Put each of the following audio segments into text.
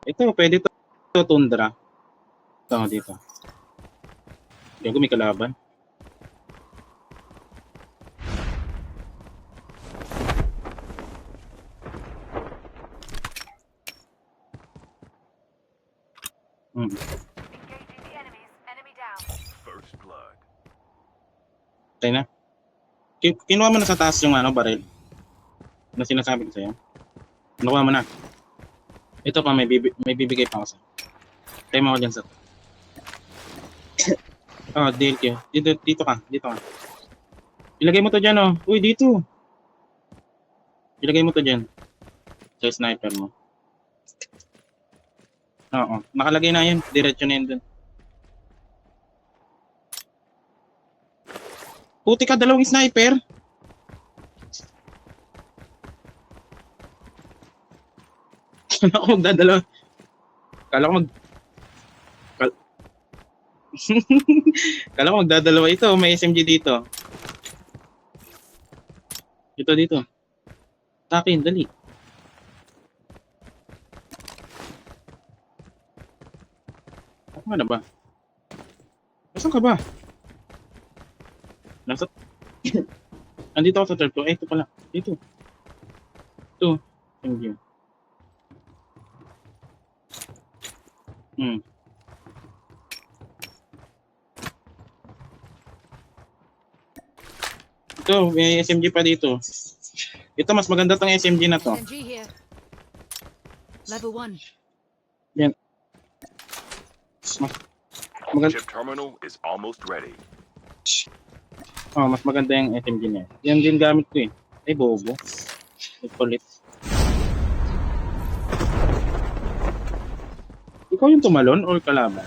Ito, pwede to tundra. Ito, dito. Gago, may kalaban. Hmm. Engaging the enemies. Enemy down. First blood. Tayo na. Kinuha mo na sa taas yung baril. Na sinasabi ko sa'yo. Kinuha mo na. Ito pa, may bibigay pa ako sa'yo. Tayo mo ako dyan sa... DLQ. Dito ka. Ilagay mo to dyan, oh. Uy, dito. Ilagay mo to dyan. Sa sniper mo. Oo. Nakalagay na yun. Diretso na yun dun. Puti ka, dalawang sniper. Kala ko magdadalawa. Kala ko magdadalawa ito. May SMG dito. Dito. Sa akin, dali. Ako na ba? Nasaan ka ba? Andito ako sa third floor. Ito pala. Dito. Ito. Thank you. Ito, may SMG pa dito. Ito, mas maganda tong SMG na to. SMG here. Level 1. Yan. Maganda. Chip terminal is almost ready. Mas maganda yung SMG niya. Yan din gamit ko eh. Ay, bobo. Ikulit. Ikaw yung tumalon or kalaban?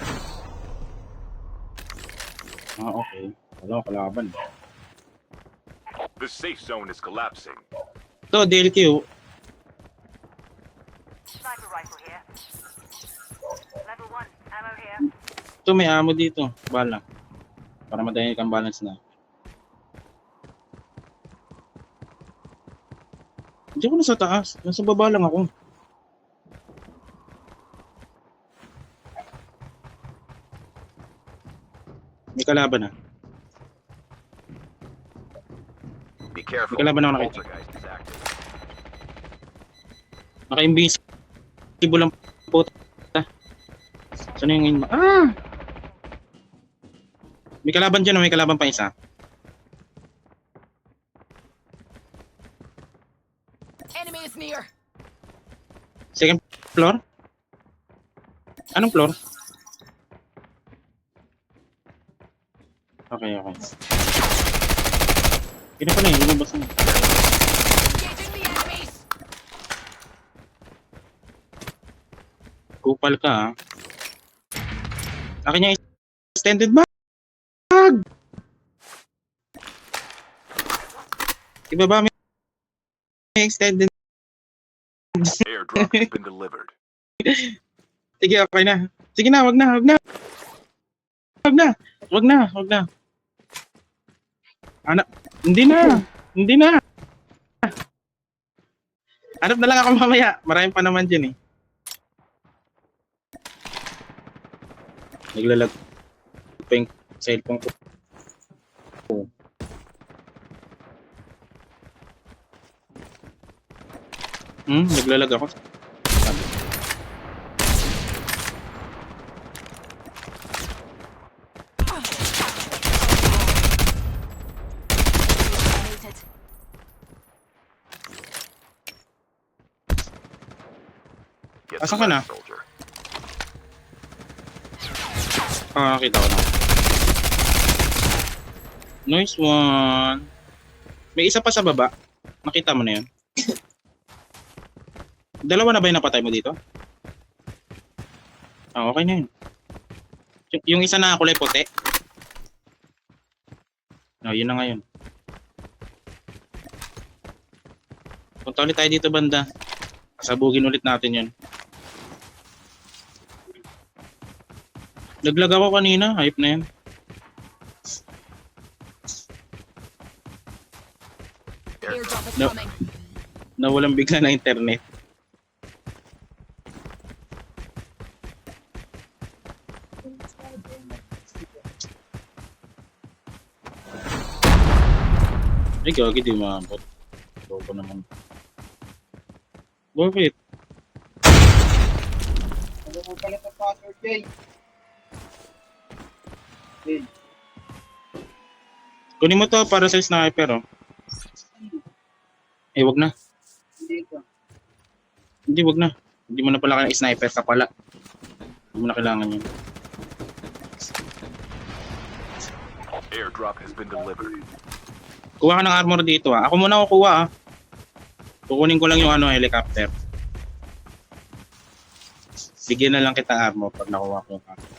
Okay. Wala, kalaban. The safe zone is collapsing. Ito, DLQ. Sniper rifle here. Level 1. Ammo here. Ito, may ammo dito. Bala. Para madali kang balance na. Hindi ako nasa taas. Nasa baba lang ako. May kalaban na. Be careful. May kalaban ako nakita. Poltergeist is active. Naka-invisible lang po. Saan yung May kalaban dyan o may kalaban pa isa. Enemy is near. Second floor? Anong floor? Okay. Kina pa na yun, lumabas na. Engaging the enemies. Kupal ka ha. Akin yung extended bag! Ibaba may extended. Airdrop has been delivered. Sige, okay na. Sige na, wag na. Hindi na. Hanap na lang ako mamaya. Marami pa naman dyan eh. Naglalag pa yung cellphone ko. Naglalag ako. Eliminated. Get Asan the ka na? last soldier. Nakita ko na. Nice one. May isa pa sa baba. Nakita mo na yun. Dalawa na ba yung napatay mo dito? Okay na yun. Yung isa na kulay puti. Yun na ngayon. Punta ulit tayo dito banda. Kasabugin ulit natin yun. Naglag ako kanina. Hype na yan. Airdrop is No. coming. Nawalang bigla na internet. Ay, gagi, di maabot. Loko naman. Bakit? Ano mo pala sa password, Jay? Jay, Kunin mo to para sa sniper, oh. Eh, wag na. hindi ito. Hindi, wag na. Hindi mo na pala kailangan sniper ka pala. Hindi mo na kailangan yun. Airdrop has been delivered. Kuha ka ng armor dito, ah. Ako muna kukuha, ah. Kukunin ko lang yung helicopter. Bigyan na lang kita armor pag nakuha ko yung armor.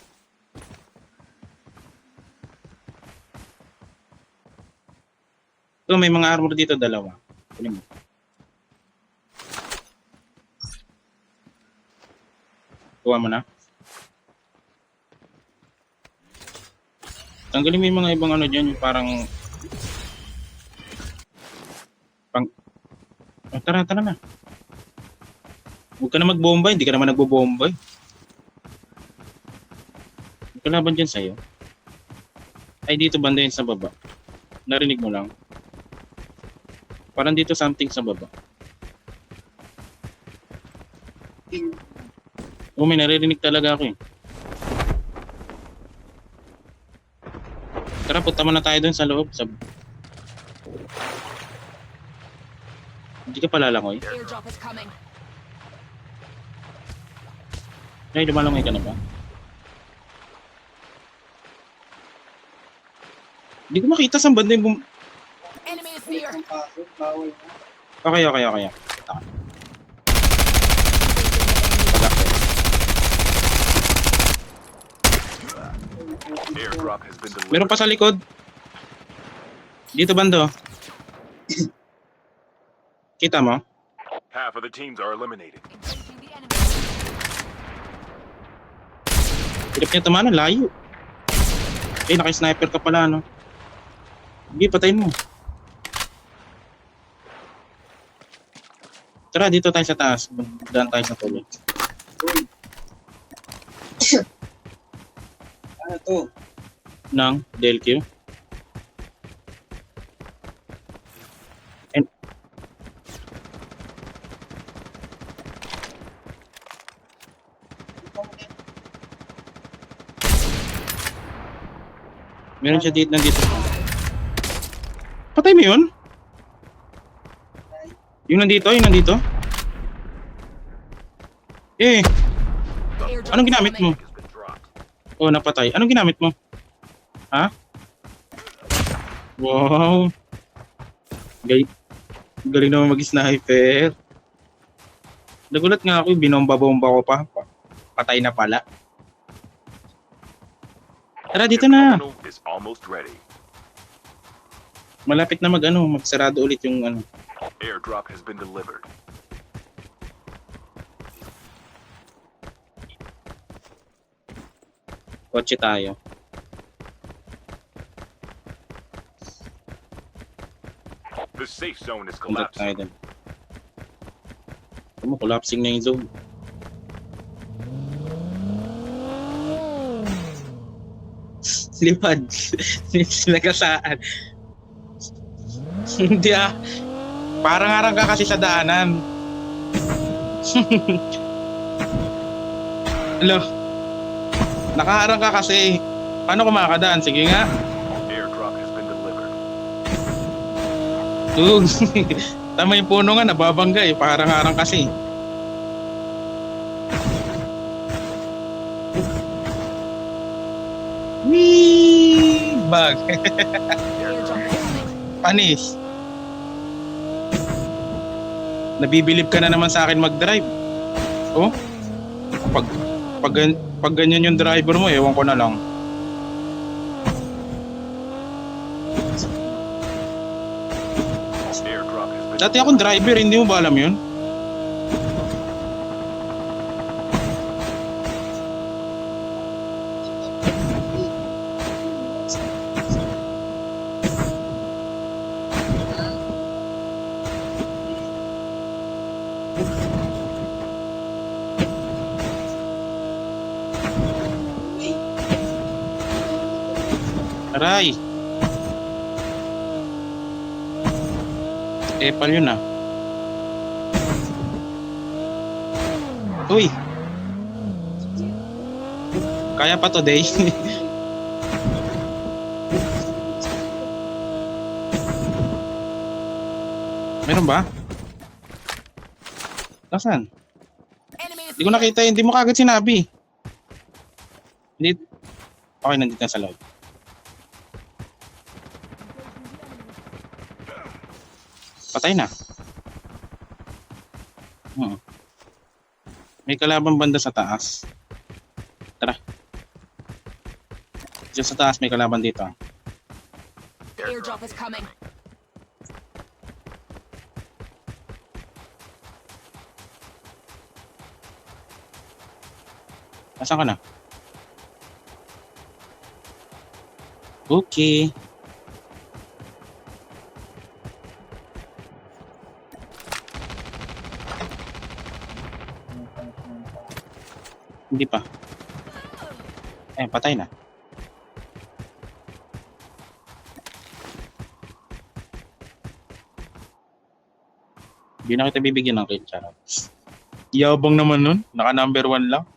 So, may mga armor dito, dalawa. Kunin mo. Kuha mo na. Tanggalin mo yung mga ibang ano dyan, yung parang... Oh, tara na. Huwag ka na magbomba, hindi ka naman nagbobomba. May kalaban dyan sa'yo. Ay, dito banda yun sa baba. Narinig mo lang. Parang dito something sa baba. Oh, may naririnig talaga ako eh. Tara, punta muna tayo dun sa loob. Hindi ka palalangoy. Airdrop is coming. Ay, lumalangoy ka na ba? Hindi ko makita saan banda yung Enemy is near. Ang password, bawal na. Okay. Airdrop has been delivered. Meron pa sa likod. Dito bando. Kita mo? Half of the teams are eliminated. Engaging the enemy. Hirap niya tumanan, layo. Eh, naka-sniper ka pala, no? Sige, patayin mo. Tara, dito tayo sa taas. Daan tayo sa tuloy. Uy. Ano to? Ng DLQ. And... Meron siya dito, nandito. Patay mo yun? Yung nandito. Eh, The airdrop anong is ginamit mo? coming. Has been dropped. Oh, napatay. Anong ginamit mo? Ha? Wow. Galing naman mag-sniper. Nagulat nga ako, binomba-bomba ko pa. Patay na pala. Tara, dito Chip na. terminal is almost ready. Malapit na magsarado ulit yung ano. Airdrop has been delivered. Kotse tayo. The safe zone is Punta tayo collapsing. dun. Collapsing na yung zone. Lipad. Nagasaan. Hindi ah. Parang harang ka kasi sa daanan. Hello. Nakaharang ka kasi. Paano kumakadaan? Sige nga. Airdrop has been delivered. Tug. Tama yung puno nga, nababangga eh. Parang harang kasi. Wee! Bag. Airdrop is coming. Panis. Nabibilib ka na naman sa akin mag-drive. Oh? Pag ganyan yung driver mo, ewan ko na lang. Airdrop has been Dati akong driver, hindi mo ba alam yun? Aray! Epal yun ah. Uy! Kaya pa today? Meron ba? Nasaan? Enemy is Hindi ko near. nakita, hindi mo kagad sinabi. Hindi. Okay, nandito na sa loob. Patay na. May kalaban banda sa taas. Tara. Diyan sa taas may kalaban dito. Airdrop is coming. Nasaan ka na? Okay. Hindi pa. Patay na. Hindi na kita bibigyan ng kill, charot. Yabang naman nun. Naka number 1 lang.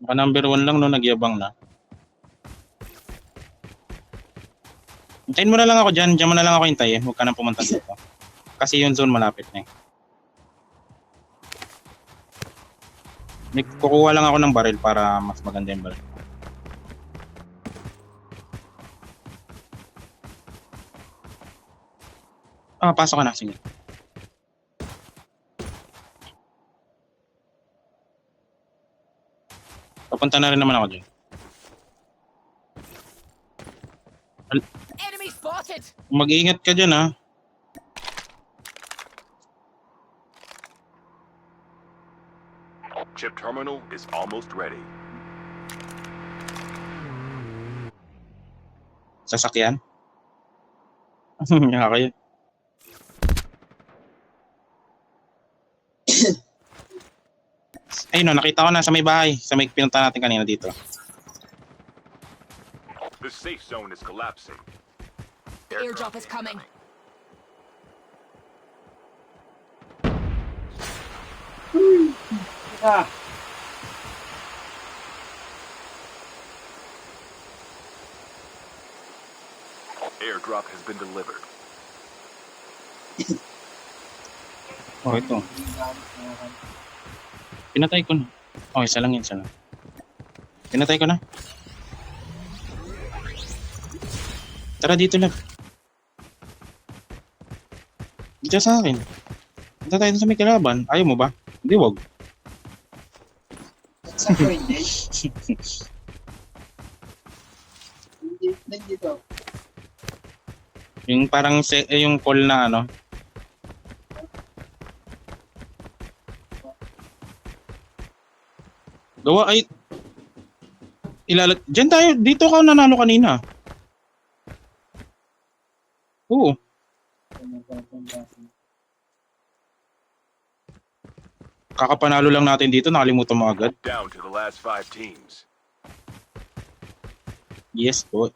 Naka number 1 lang no, nagyabang na. Hintayin mo na lang ako dyan. Diyan mo na lang ako hintayin. Huwag ka nang pumunta dito. Kasi yung zone malapit na eh. Kukuha lang ako ng baril para mas maganda yung baril. Pasok ka na. Sige. Papunta na rin naman ako dyan. Enemy spotted. Mag-iingat ka dyan ha. Chip terminal is almost ready. Sasakyan. Okay. Ayun no, nakita ko na sa may bahay. Sa may pinunta natin kanina dito. The safe zone is collapsing. Airdrop is coming. Ah, Airdrop has been delivered. Oh, ito. Pinatay ko na. Oh, isa lang yun, isa lang. Pinatay ko na. Tara dito lang. Dito sa akin. Punta tayo sa may kalaban. Ayaw mo ba? Hindi, wag. sa ko hindi. Nandito. Yung parang yung call na ano. Gawa ay diyan tayo, dito ka nanalo kanina. Oo. Kakapanalo lang natin dito, nakalimutan mo agad. Down to the last 5 teams. Yes po.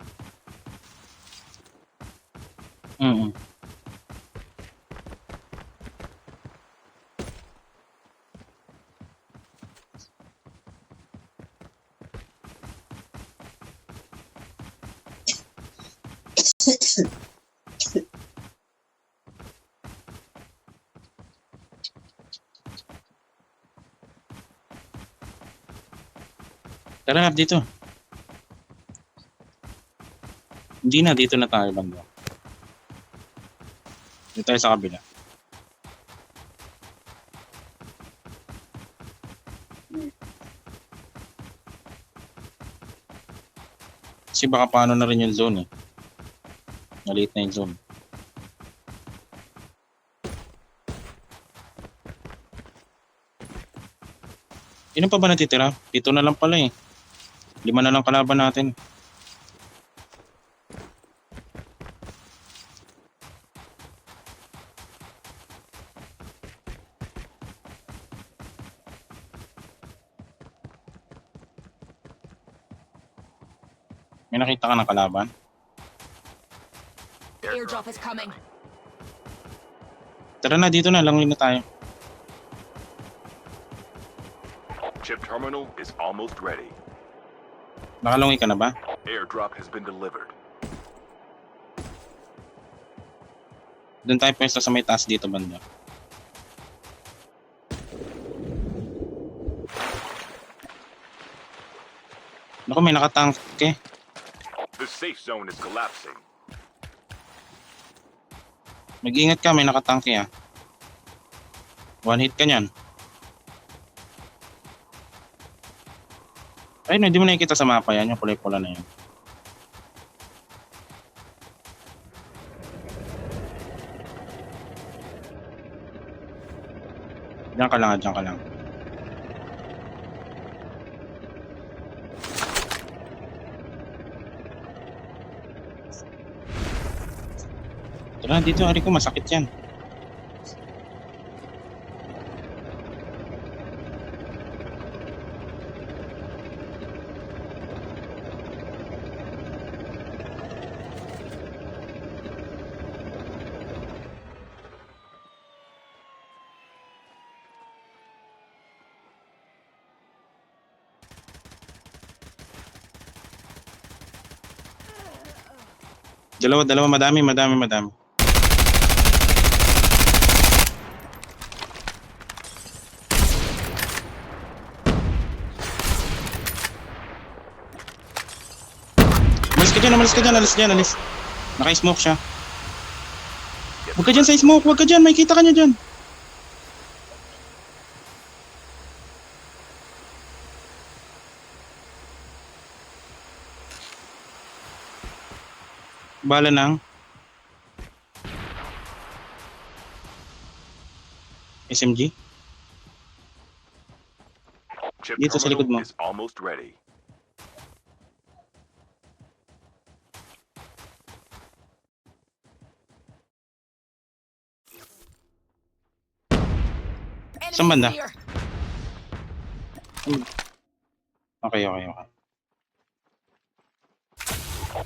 Tara na dito. Hindi na, dito na tayo banda. Dito tayo sa kabila. Kasi baka paano na rin yung zone eh. Maliit na yung zone. Sino pa ba natitira? Dito na lang pala eh. 5 na lang kalaban natin. May nakita ka ng kalaban? Airdrop is coming. Tara na, dito na. Langoy na tayo. Chip terminal is almost ready. Nakalangoy ka na ba? Airdrop has been delivered. Doon tayo pwesto sa may taas dito banda. Naku, may nakatank eh. The safe zone is collapsing. Mag-ingat ka, may nakatangke ah. One hit ka niyan. Ay, no, hindi mo nakikita sa mapa yan, yung kulay-pula na yan. Diyan ka lang, diyan ka lang. Tara, dito, hari ko, masakit yan. Dalawa, madami. Alis ka dyan. Naka-smoke siya. Huwag ka dyan sa smoke, may kita ka niya dyan. Bala ng SMG. Chip Dito sa likod mo. terminal is almost ready. Saan banda? Enemies near. Okay.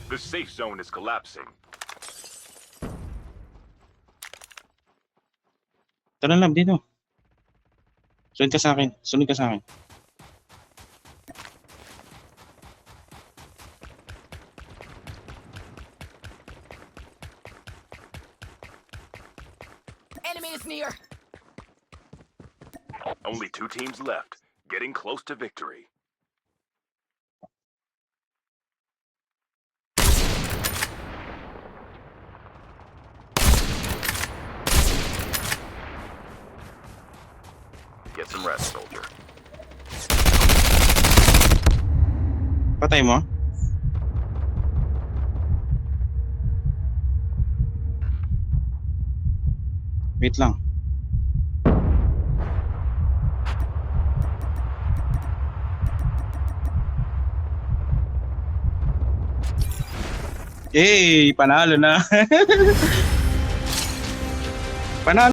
The safe zone is collapsing. Tara lab, dito. Sunod ka sa akin. Enemy is near. Only 2 teams left, getting close to victory. Get some rest, soldier. Patay mo? Wait lang. Panalo na. Panalo.